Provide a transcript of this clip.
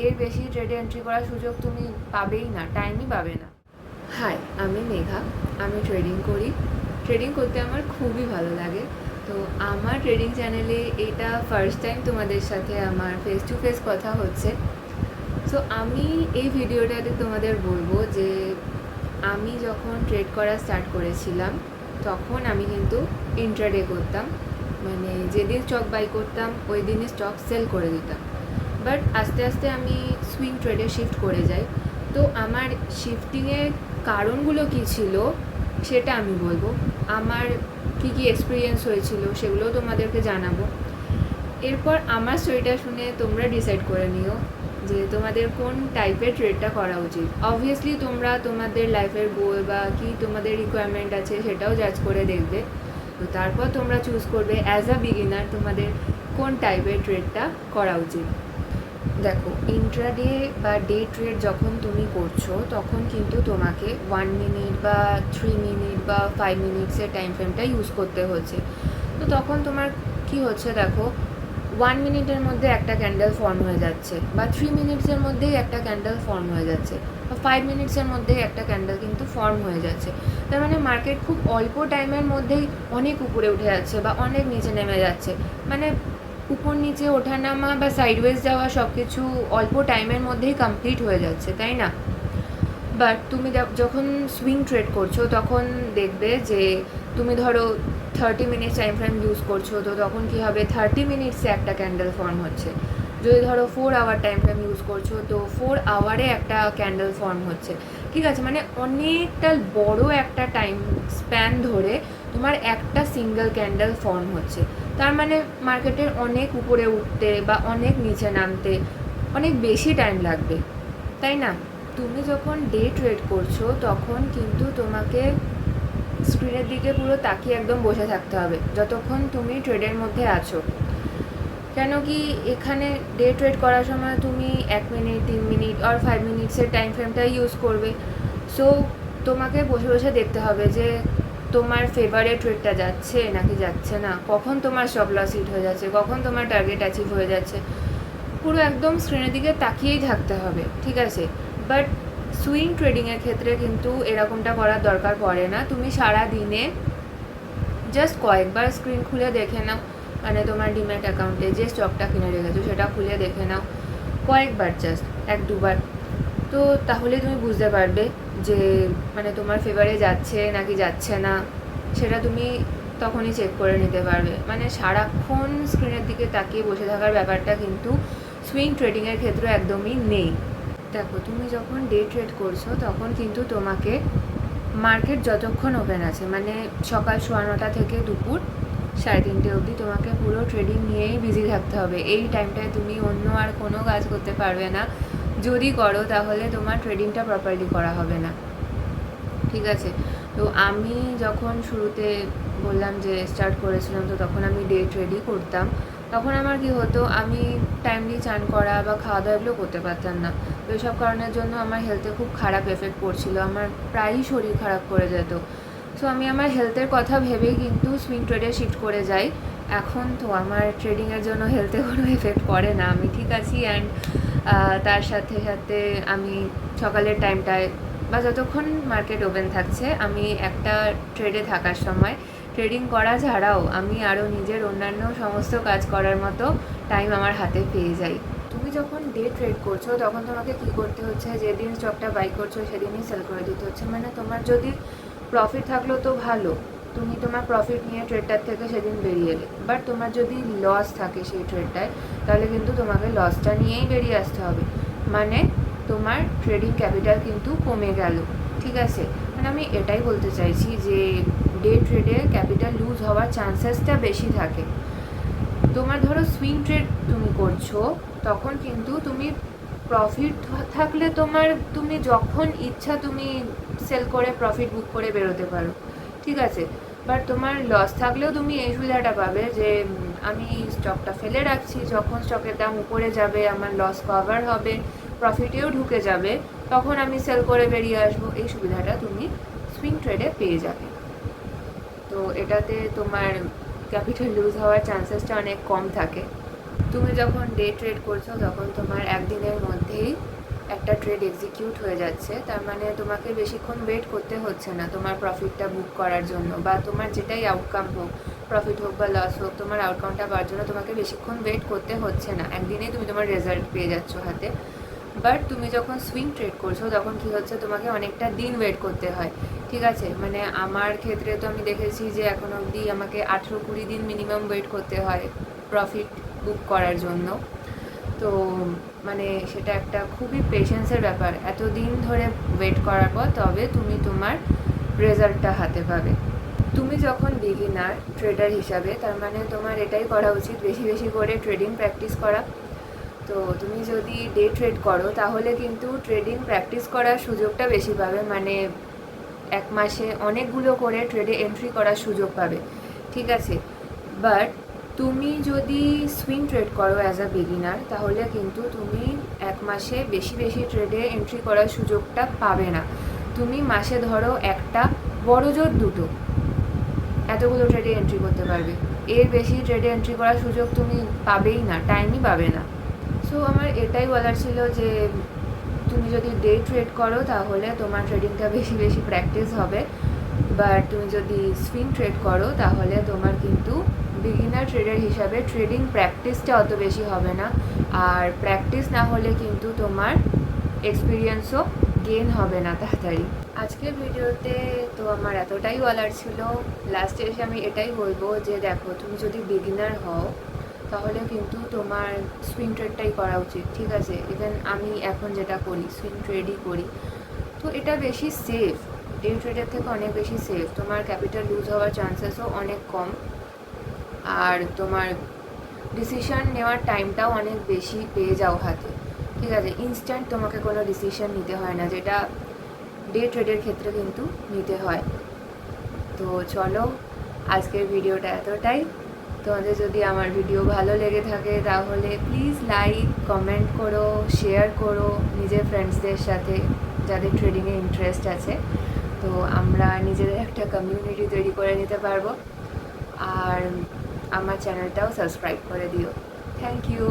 এর বেশি ট্রেডে এন্ট্রি করার সুযোগ তুমি পাবেই না, টাইমই পাবে না। হাই, আমি মেঘা, আমি ট্রেডিং করি। ট্রেডিং করতে আমার খুবই ভালো লাগে। তো আমার ট্রেডিং চ্যানেলে এটা ফার্স্ট টাইম তোমাদের সাথে আমার ফেস টু ফেস কথা হচ্ছে। সো আমি এই ভিডিওটাতে তোমাদের বলবো যে আমি যখন ট্রেড করা স্টার্ট করেছিলাম তখন আমি কিন্তু ইন্ট্রাডে করতাম, মানে যেদিন স্টক বাই করতাম ওই দিনই স্টক সেল করে দিতাম। বাট আস্তে আস্তে আমি সুইং ট্রেডে শিফট করে যাই। তো আমার শিফটিংয়ের কারণগুলো কী ছিল সেটা আমি বলবো, আমার কী কী এক্সপিরিয়েন্স হয়েছিল সেগুলোও তোমাদেরকে জানাবো। এরপর আমার স্টোরিটা শুনে তোমরা ডিসাইড করে নিও যে তোমাদের কোন টাইপের ট্রেডটা করা উচিত। অবভিয়াসলি তোমরা তোমাদের লাইফের গোল বা কি তোমাদের রিকোয়ারমেন্ট আছে সেটাও জাজ করে দেখবে। তো তারপর তোমরা চুজ করবে অ্যাজ আ বিগিনার তোমাদের কোন টাইপের ট্রেডটা করা উচিত। দেখো, ইন্ট্রাডে বা ডে ট্রেড যখন তুমি করছো তখন কিন্তু তোমাকে 1 মিনিট বা 3 মিনিট বা 5 মিনিটসের টাইম ফ্রেমটা ইউজ করতে হচ্ছে। তো তখন তোমার কি হচ্ছে, দেখো 1 মিনিটের মধ্যে একটা ক্যান্ডেল ফর্ম হয়ে যাচ্ছে, বা 3 মিনিটসের মধ্যেই একটা ক্যান্ডেল ফর্ম হয়ে যাচ্ছে, বা 5 মিনিটসের মধ্যেই একটা ক্যান্ডেল কিন্তু ফর্ম হয়ে যাচ্ছে। তার মানে মার্কেট খুব অল্প টাইমের মধ্যেই অনেক উপরে উঠে যাচ্ছে বা অনেক নিচে নেমে যাচ্ছে। মানে উপর নিচে ওঠানামা বা সাইডওয়েজ যাওয়া সব কিছু অল্প টাইমের মধ্যেই কমপ্লিট হয়ে যাচ্ছে, তাই না? বাট তুমি যখন সুইং ট্রেড করছো তখন দেখবে যে তুমি ধরো 30 মিনিটস টাইম ফ্রেম ইউজ করছো, তো তখন কী হবে, 30 মিনিটসে একটা ক্যান্ডেল ফর্ম হচ্ছে। যদি ধরো 4 আওয়ার টাইম ফ্রেম ইউজ করছো তো 4 আওয়ারে একটা ক্যান্ডেল ফর্ম হচ্ছে। ঠিক আছে, মানে অনেকটা বড় একটা টাইম স্প্যান ধরে তোমার একটা সিঙ্গেল ক্যান্ডেল ফর্ম হচ্ছে। তার মানে মার্কেটের অনেক উপরে উঠতে বা অনেক নিচে নামতে অনেক বেশি টাইম লাগবে, তাই না? তুমি যখন ডে ট্রেড করছো তখন কিন্তু তোমাকে স্ক্রিনের দিকে পুরো তাকিয়ে একদম বসে থাকতে হবে যতক্ষণ তুমি ট্রেডের মধ্যে আছো। কেন কি, এখানে ডে ট্রেড করার সময় তুমি 1 মিনিট, 3 মিনিট আর 5 মিনিটসের টাইম ফ্রেমটা ইউজ করবে। সো তোমাকে বসে বসে দেখতে হবে যে তোমার ফেভারে ট্রেডটা যাচ্ছে নাকি যাচ্ছে না, কখন তোমার স্টপ লস হিট হয়ে যাচ্ছে, কখন তোমার টার্গেট অ্যাচিভ হয়ে যাচ্ছে। পুরো একদম স্ক্রিনের দিকে তাকিয়েই থাকতে হবে, ঠিক আছে? বাট সুইং ট্রেডিংয়ের ক্ষেত্রে কিন্তু এরকমটা করার দরকার পড়ে না। তুমি সারা দিনে জাস্ট কয়েকবার স্ক্রিন খুলে দেখে নাও, মানে তোমার ডিম্যাট অ্যাকাউন্টে যে স্টকটা কিনে রেখেছো সেটা খুলে দেখে নাও কয়েকবার, জাস্ট 1-2 বার। তো তাহলে তুমি বুঝতে পারবে যে মানে তোমার ফেভারে যাচ্ছে নাকি যাচ্ছে না, সেটা তুমি তখনই চেক করে নিতে পারবে। মানে সারাক্ষণ স্ক্রিনের দিকে তাকিয়ে বসে থাকার ব্যাপারটা কিন্তু সুইং ট্রেডিংয়ের ক্ষেত্রে একদমই নেই। দেখো, তুমি যখন ডে ট্রেড করছো তখন কিন্তু তোমাকে মার্কেট যতক্ষণ ওপেন আছে, মানে সকাল 9:15 থেকে দুপুর 3:30 অবধি তোমাকে পুরো ট্রেডিং নিয়েই বিজি থাকতে হবে। এই টাইমটায় তুমি অন্য আর কোনো কাজ করতে পারবে না। যদি করো তাহলে তোমার ট্রেডিংটা প্রপারলি করা হবে না, ঠিক আছে? তো আমি যখন শুরুতে বললাম যে স্টার্ট করেছিলাম, তো তখন আমি ডে ট্রেডই করতাম। তখন আমার কি হতো, আমি টাইমলি চান করা বা খাওয়া দাওয়া এগুলো করতে পারতাম না। তো এইসব কারণের জন্য আমার হেলথে খুব খারাপ এফেক্ট পড়ছিল, আমার প্রায়ই শরীর খারাপ করে যেত। সো আমি আমার হেলথের কথা ভেবেই কিন্তু সুইং ট্রেডে শিফট করে যাই। এখন তো আমার ট্রেডিংয়ের জন্য হেলথে কোনো এফেক্ট পড়ে না, আমি ঠিক আছি। অ্যান্ড তার সাথে সাথে আমি সকালের টাইমটায় বা যতক্ষণ মার্কেট ওপেন থাকছে আমি একটা ট্রেডে থাকার সময় ট্রেডিং করা ছাড়াও আমি আরও নিজের অন্যান্য সমস্ত কাজ করার মতো টাইম আমার হাতে পেয়ে যাই। তুমি যখন ডে ট্রেড করছো তখন তোমাকে কী করতে হচ্ছে, যেদিন স্টকটা বাই করছো সেদিনই সেল করে দিতে হচ্ছে। মানে তোমার যদি প্রফিট থাকলো তো ভালো, তুমি তোমার প্রফিট নিয়ে ট্রেডটার থেকে সেদিন বেরিয়ে এলে। বাট তোমার যদি লস থাকে সেই ট্রেডটায় তাহলে কিন্তু তোমাকে লসটা নিয়েই বেরিয়ে আসতে হবে। মানে তোমার ট্রেডিং ক্যাপিটাল কিন্তু কমে গেল, ঠিক আছে? মানে আমি এটাই বলতে চাইছি যে ডে ট্রেডে ক্যাপিটাল লুজ হওয়ার চান্সেসটা বেশি থাকে। তোমার ধরো সুইং ট্রেড তুমি করছো তখন কিন্তু তুমি প্রফিট থাকলে তুমি যখন ইচ্ছা তুমি সেল করে প্রফিট বুক করে বেরোতে পারো, ঠিক আছে? বাট তোমার লস থাকলেও তুমি এই সুবিধাটা পাবে যে আমি স্টকটা ফেলে রাখছি, যখন স্টকের দাম উপরে যাবে আমার লস কভার হবে, প্রফিটেও ঢুকে যাবে, তখন আমি সেল করে বেরিয়ে আসবো। এই সুবিধাটা তুমি সুইং ট্রেডে পেয়ে যাবে। তো এটাতে তোমার ক্যাপিটাল লুজ হওয়ার চান্সেসটা অনেক কম থাকে। তুমি যখন ডে ট্রেড করছো তখন তোমার একদিনের মধ্যেই একটা ট্রেড এক্সিকিউট হয়ে যাচ্ছে, তার মানে তোমাকে বেশিক্ষণ ওয়েট করতে হচ্ছে না তোমার প্রফিটটা বুক করার জন্য, বা তোমার যেটাই আউটকাম হোক, প্রফিট হোক বা লস হোক, তোমার আউটকামটা পাওয়ার জন্য তোমাকে বেশিক্ষণ ওয়েট করতে হচ্ছে না, একদিনেই তুমি তোমার রেজাল্ট পেয়ে যাচ্ছ হাতে। বাট তুমি যখন সুইং ট্রেড করছো তখন কী হচ্ছে, তোমাকে অনেকটা দিন ওয়েট করতে হয়, ঠিক আছে? মানে আমার ক্ষেত্রে তো আমি দেখেছি যে এখন অবধি আমাকে 18-20 দিন মিনিমাম ওয়েট করতে হয় প্রফিট বুক করার জন্য। তো মানে সেটা একটা খুবই পেশেন্সের ব্যাপার, এতদিন ধরে ওয়েট করার পর তবে তুমি তোমার রেজাল্টটা হাতে পাবে। তুমি যখন বিগিনার ট্রেডার হিসাবে, তার মানে তোমার এটাই করা উচিত, বেশি বেশি করে ট্রেডিং প্র্যাকটিস করা। তো তুমি যদি ডে ট্রেড করো তাহলে কিন্তু ট্রেডিং প্র্যাকটিস করার সুযোগটা বেশি পাবে, মানে এক মাসে অনেকগুলো করে ট্রেডে এন্ট্রি করার সুযোগ পাবে, ঠিক আছে? বাট তুমি যদি সুইং ট্রেড করো অ্যাজ আ বিগিনার, তাহলে কিন্তু তুমি এক মাসে বেশি বেশি ট্রেডে এন্ট্রি করার সুযোগটা পাবে না। তুমি মাসে ধরো একটা, বড় জোর দুটো, এতগুলো ট্রেডে এন্ট্রি করতে পারবে, এর বেশি ট্রেডে এন্ট্রি করার সুযোগ তুমি পাবেই না, টাইমই পাবে না। সো আমার এটাই বলার ছিল যে তুমি যদি ডে ট্রেড করো তাহলে তোমার ট্রেডিংটা বেশি বেশি প্র্যাকটিস হবে, বাট তুমি যদি সুইং ট্রেড করো তাহলে তোমার কিন্তু বিগিনার ট্রেডার হিসাবে ট্রেডিং প্র্যাকটিসটা অত বেশি হবে না, আর প্র্যাকটিস না হলে কিন্তু তোমার এক্সপিরিয়েন্সও গেইন হবে না তাড়াতাড়ি। আজকের ভিডিওতে তো আমার এতটাই বলার ছিল। লাস্টে এসে আমি এটাই বলবো যে দেখো, তুমি যদি বিগিনার হও তাহলে কিন্তু তোমার সুইং ট্রেডটাই করা উচিত, ঠিক আছে? ইভেন আমি এখন যেটা করি সুইং ট্রেডই করি, তো এটা বেশি সেফ, ডে ট্রেডের থেকে অনেক বেশি সেফ, তোমার ক্যাপিটাল লুজ হওয়ার চান্সেসও অনেক কম, আর তোমার ডিসিশন নেওয়ার টাইমটাও অনেক বেশি পেয়ে যাও হাতে, ঠিক আছে? ইনস্ট্যান্ট তোমাকে কোনো ডিসিশন নিতে হয় না, যেটা ডে ট্রেডের ক্ষেত্রে কিন্তু নিতে হয়। তো চলো, আজকের ভিডিওটা এতটাই। তোমাদের যদি আমার ভিডিও ভালো লেগে থাকে তাহলে প্লিজ লাইক, কমেন্ট করো, শেয়ার করো নিজের ফ্রেন্ডসদের সাথে যাদের ট্রেডিংয়ে ইন্টারেস্ট আছে। তো আমরা নিজেদের একটা কমিউনিটি তৈরি করে নিতে পারবো। আর আমার চ্যানেলটাও সাবস্ক্রাইব করে দিও। Thank you.